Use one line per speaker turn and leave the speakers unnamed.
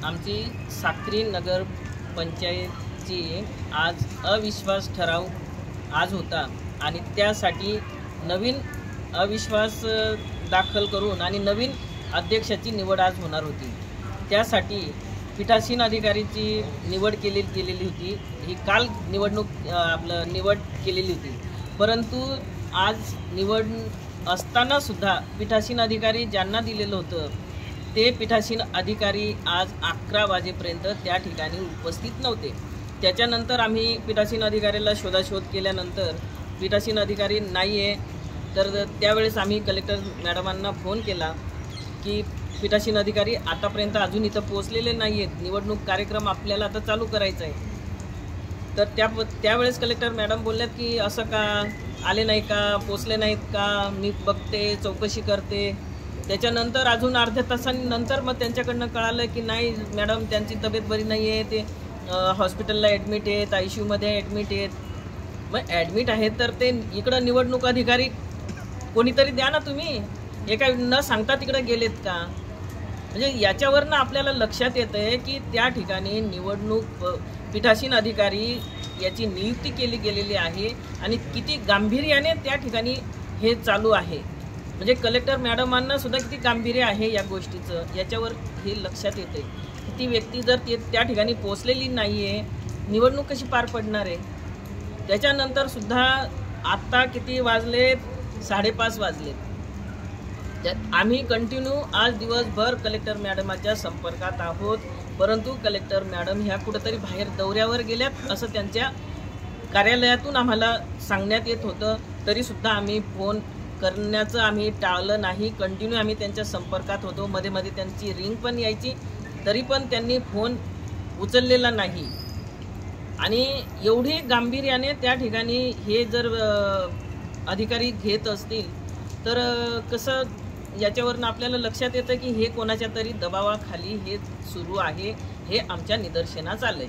आमची साक्री नगर पंचायतची आज अविश्वास ठराव आज होता आणि त्यासाठी नवीन अविश्वास दाखल करून आणि नवीन अध्यक्षाची निवड आज होणार होती। त्यासाठी पीठासीन अधिकारीची निवड केलेली होती। ही काल निवड केलेली होती, परंतु आज निवड असताना सुद्धा पीठासीन अधिकारी ज्यांना दिलेलं होतं ते पीठासीन अधिकारी आज 11 वाजेपर्यंत त्या ठिकाणी उपस्थित नव्हते। त्याच्यानंतर आम्ही पीठासीन अधिकाऱ्याला शोधाशोध केल्यानंतर पीठासीन अधिकारी नाही आहे, तर त्यावेळेस आम्ही कलेक्टर मॅडमांना फोन केला की पीठासीन अधिकारी आतापर्यंत अजून इथं पोहोचलेले नाही आहेत, निवडणूक कार्यक्रम आपल्याला आता चालू करायचा आहे। तर त्यावेळेस कलेक्टर मॅडम बोलल्यात की असं का आले नाही का, पोचले नाहीत का, मी बघते चौकशी करते। त्याच्यानंतर अजून अर्ध्या तासानंतर मग त्यांच्याकडनं कळालं की नाही मॅडम त्यांची तब्येत बरी नाही आहे, ते हॉस्पिटलला ॲडमिट आहेत, ICUमध्ये ॲडमिट आहेत। मग ॲडमिट आहेत तर ते इकडं निवडणूक अधिकारी कोणीतरी द्या ना तुम्ही, हे काय न सांगता तिकडे गेलेत का? म्हणजे याच्यावरनं आपल्याला लक्षात येतं आहे की त्या ठिकाणी निवडणूक पीठासीन अधिकारी याची नियुक्ती केली गेलेली आहे आणि किती गांभीर्याने त्या ठिकाणी हे चालू आहे। म्हणजे कलेक्टर मॅडमांना सुद्धा किती गांभीर्य आहे या गोष्टीचं, याच्यावर हे लक्षात येते की ती व्यक्ती जर त्या ठिकाणी पोचलेली नाही आहे, निवडणूक कशी पार पडणार आहे? त्याच्यानंतर सुद्धा आत्ता किती वाजलेत, 5:30 वाजलेत। आम्ही कंटिन्यू आज दिवसभर कलेक्टर मॅडमाच्या संपर्कात आहोत, परंतु कलेक्टर मॅडम ह्या कुठेतरी बाहेर दौऱ्यावर गेल्यात असं त्यांच्या कार्यालयातून आम्हाला सांगण्यात येत होतं। तरीसुद्धा आम्ही फोन करण्याचं आम्ही टाळलं नाही, कंटिन्यू आम्ही त्यांच्या संपर्कात होतो। मध्ये मध्ये त्यांची रिंग पण यायची, तरी पण त्यांनी फोन उचललेला नाही। आणि एवढी गांभीर्याने त्या ठिकाणी हे जर अधिकारी घेत असतील तर कसं, याच्यावरनं आपल्याला लक्षात येतं की हे कोणाच्या तरी दबावाखाली हे सुरू आहे, हे आमच्या निदर्शनास आलंय।